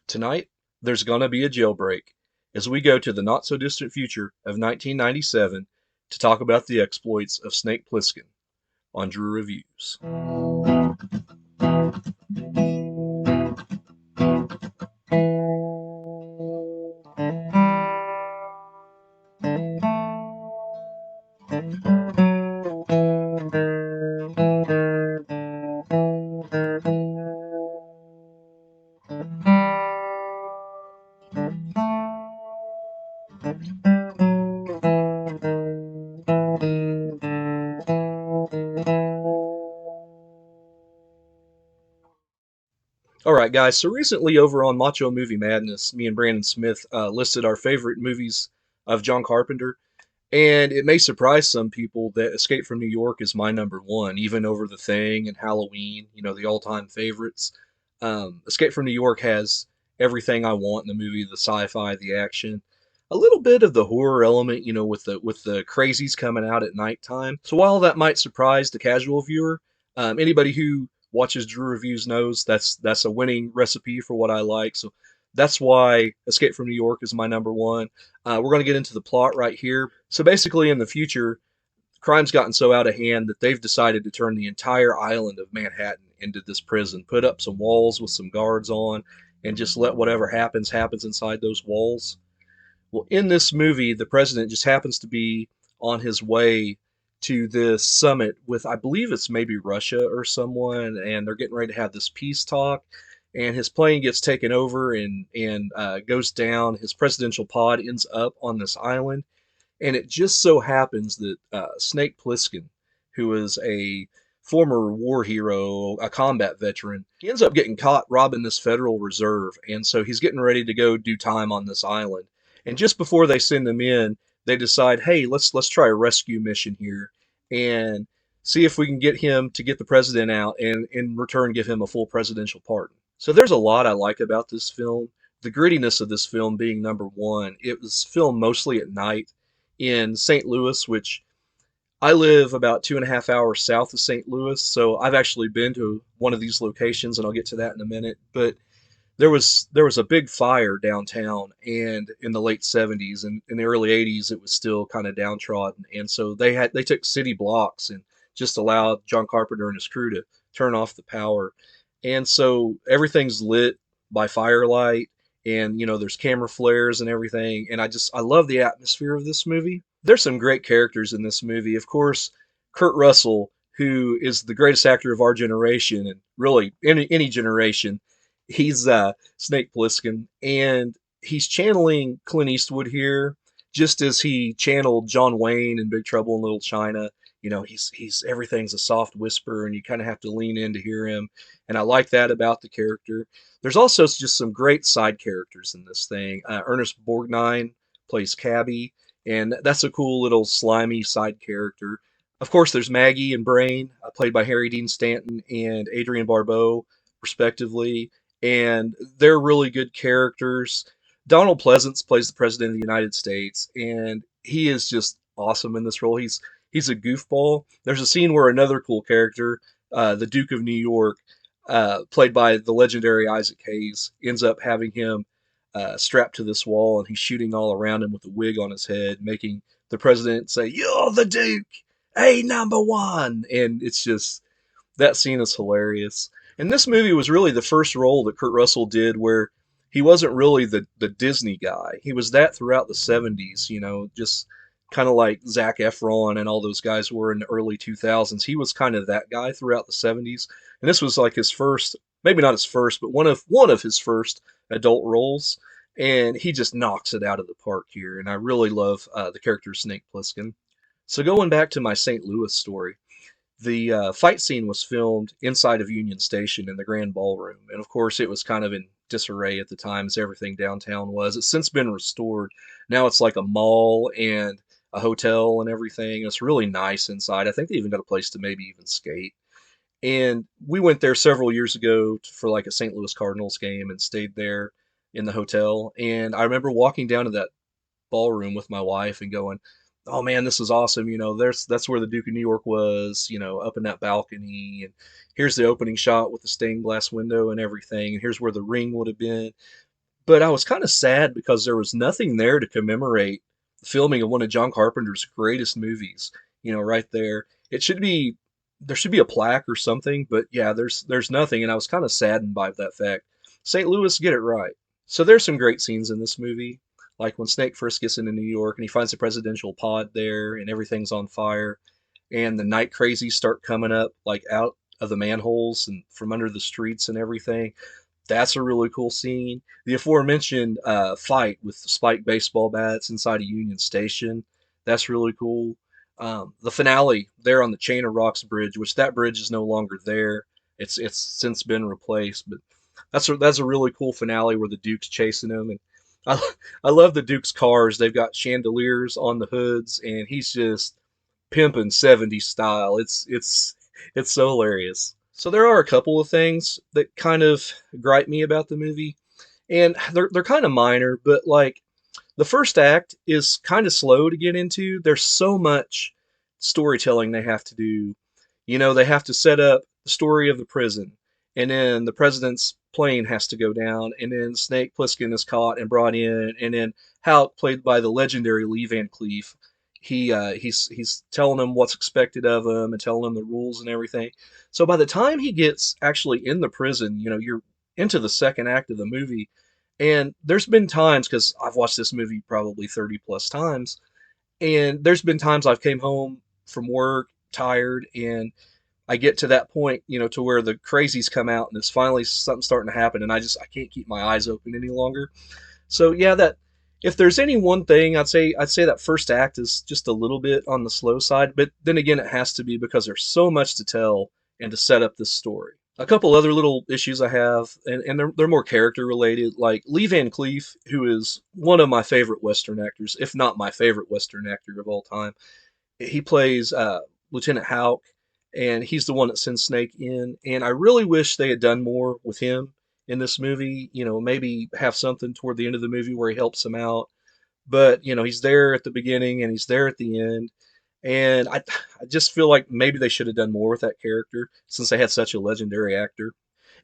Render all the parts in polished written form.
Tonight, there's gonna be a jailbreak as we go to the not so distant future of 1997 to talk about the exploits of Snake Plissken on Drew Reviews. All right, guys. So recently, over on Macho Movie Madness, me and Brandon Smith listed our favorite movies of John Carpenter, and it may surprise some people that Escape from New York is my number one, even over The Thing and Halloween. The all-time favorites. Escape from New York has everything I want in the movie: the sci-fi, the action, a little bit of the horror element. With the crazies coming out at nighttime. So while that might surprise the casual viewer, anybody who watches Drew Reviews knows that's a winning recipe for what I like. So that's why Escape from New York is my number one. We're going to get into the plot right here. So basically, in the future, crime's gotten so out of hand that they've decided to turn the entire island of Manhattan into this prison, put up some walls with some guards on, and just let whatever happens inside those walls. Well, in this movie, the president just happens to be on his way to this summit with, I believe it's maybe Russia or someone, and they're getting ready to have this peace talk. And his plane gets taken over and goes down. His presidential pod ends up on this island, and it just so happens that Snake Plissken, who is a former war hero, a combat veteran, he ends up getting caught robbing this Federal Reserve, and so he's getting ready to go do time on this island. And just before they send him in, they decide, hey, let's try a rescue mission here and see if we can get him to get the president out, and in return give him a full presidential pardon. So there's a lot I like about this film. The grittiness of this film being number one. It was filmed mostly at night in St. Louis, which I live about 2.5 hours south of St. Louis, so I've actually been to one of these locations, and I'll get to that in a minute. But there was a big fire downtown, and in the late 70s and in the early 80s, it was still kind of downtrodden, and so they took city blocks and just allowed John Carpenter and his crew to turn off the power, and so everything's lit by firelight, and there's camera flares and everything, and I love the atmosphere of this movie. There's some great characters in this movie. Of course, Kurt Russell, who is the greatest actor of our generation and really any generation. He's Snake Plissken, and he's channeling Clint Eastwood here, just as he channeled John Wayne in Big Trouble in Little China. He's everything's a soft whisper, and you kind of have to lean in to hear him. And I like that about the character. There's also just some great side characters in this thing. Ernest Borgnine plays Cabby, and that's a cool little slimy side character. Of course, there's Maggie and Brain, played by Harry Dean Stanton and Adrienne Barbeau, respectively, and they're really good characters. Donald Pleasance plays the President of the United States, and he is just awesome in this role. He's a goofball. There's a scene where another cool character, the Duke of New York, played by the legendary Isaac Hayes, ends up having him strapped to this wall, and he's shooting all around him with a wig on his head, making the president say, "You're the Duke, hey number one," and it's just that scene is hilarious. And this movie was really the first role that Kurt Russell did where he wasn't really the Disney guy. He was that throughout the 70s, just kind of like Zac Efron and all those guys were in the early 2000s. He was kind of that guy throughout the 70s. And this was like his first, maybe not his first, but one of his first adult roles. And he just knocks it out of the park here. And I really love the character Snake Plissken. So going back to my St. Louis story, the fight scene was filmed inside of Union Station in the Grand Ballroom, and of course it was kind of in disarray at the time, as everything downtown was. It's since been restored. Now it's like a mall and a hotel and everything. It's really nice inside. I think they even got a place to maybe even skate. And we went there several years ago for like a St. Louis Cardinals game and stayed there in the hotel. And I remember walking down to that ballroom with my wife and going, "Oh man, this is awesome. That's where the Duke of New York was, up in that balcony. And here's the opening shot with the stained glass window and everything. And here's where the ring would have been." but I was kind of sad because there was nothing there to commemorate the filming of one of John Carpenter's greatest movies. Right there. There should be a plaque or something, but yeah, there's nothing, and I was kind of saddened by that fact. St. Louis, get it right. So there's some great scenes in this movie, like when Snake first gets into New York and he finds the presidential pod there and everything's on fire, and the night crazies start coming up like out of the manholes and from under the streets and everything. That's a really cool scene. The aforementioned fight with spiked baseball bats inside a Union Station. That's really cool. The finale there on the Chain of Rocks bridge, which that bridge is no longer there. It's since been replaced, but that's a really cool finale where the Duke's chasing him, and I I love the Duke's cars. They've got chandeliers on the hoods, and he's just pimping 70s style. It's so hilarious. So there are a couple of things that kind of gripe me about the movie, and they're kind of minor, but like the first act is kind of slow to get into. There's so much storytelling they have to do. They have to set up the story of the prison, and then the president's plane has to go down, and then Snake Plissken is caught and brought in, and then Halk, played by the legendary Lee Van Cleef, he's telling him what's expected of him and telling him the rules and everything. So by the time he gets actually in the prison, you're into the second act of the movie, and there's been times, because I've watched this movie probably 30 plus times, and there's been times I've came home from work tired, and I get to that point, to where the crazies come out and it's finally something starting to happen, and I can't keep my eyes open any longer. So yeah, that if there's any one thing, I'd say that first act is just a little bit on the slow side, but then again, it has to be because there's so much to tell and to set up this story. A couple other little issues I have, and they're more character related, like Lee Van Cleef, who is one of my favorite Western actors, if not my favorite Western actor of all time. He plays Lieutenant Houck, and he's the one that sends Snake in. And I really wish they had done more with him in this movie. Maybe have something toward the end of the movie where he helps him out. But he's there at the beginning and he's there at the end. And I just feel like maybe they should have done more with that character since they had such a legendary actor.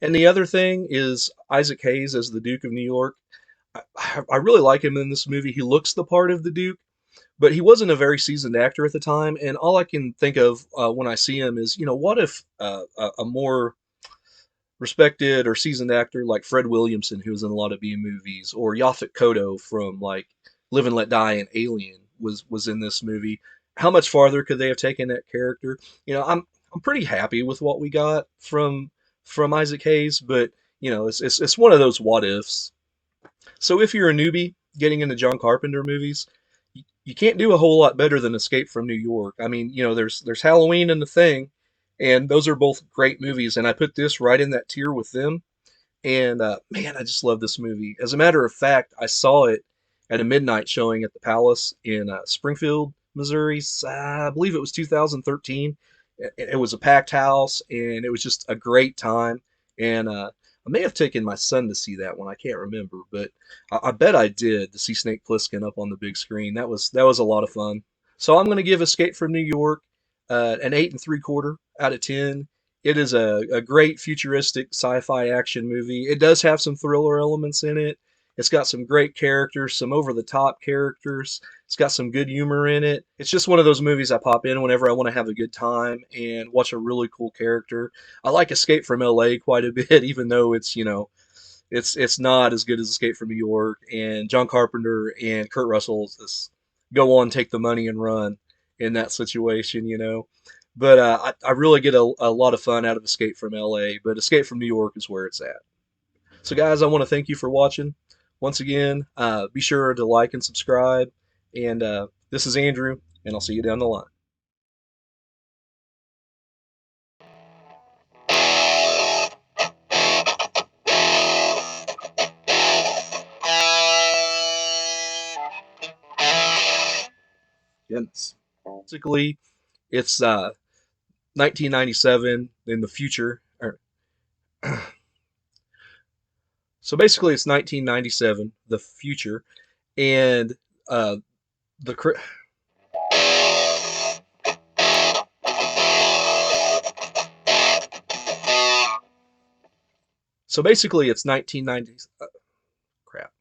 And the other thing is Isaac Hayes as the Duke of New York. I really like him in this movie. He looks the part of the Duke, but he wasn't a very seasoned actor at the time. And all I can think of when I see him is, what if a more respected or seasoned actor like Fred Williamson, who was in a lot of B movies, or Yaphet Kotto from like Live and Let Die and Alien was in this movie. How much farther could they have taken that character? I'm pretty happy with what we got from Isaac Hayes, but it's one of those what ifs. So if you're a newbie getting into John Carpenter movies, you can't do a whole lot better than Escape from New York. I mean, there's Halloween and The Thing, and those are both great movies, and I put this right in that tier with them. And man, I just love this movie. As a matter of fact, I saw it at a midnight showing at the Palace in Springfield, Missouri. I believe it was 2013. It was a packed house, and it was just a great time. And I may have taken my son to see that one. I can't remember, but I bet I did, to see Snake Plissken up on the big screen. That was a lot of fun. So I'm going to give Escape from New York an 8.75 out of 10. It is a great futuristic sci-fi action movie. It does have some thriller elements in it. It's got some great characters, some over-the-top characters. It's got some good humor in it. It's just one of those movies I pop in whenever I want to have a good time and watch a really cool character. I like Escape from LA quite a bit, even though it's not as good as Escape from New York. And John Carpenter and Kurt Russell just go on, take the money and run in that situation. But I really get a lot of fun out of Escape from LA, but Escape from New York is where it's at. So, guys, I want to thank you for watching. Once again, be sure to like and subscribe. And this is Andrew, and I'll see you down the line. Yes. Basically, it's 1997 in the future. So basically, it's 1997, the future, and uh, the so basically it's 1990s. Crap.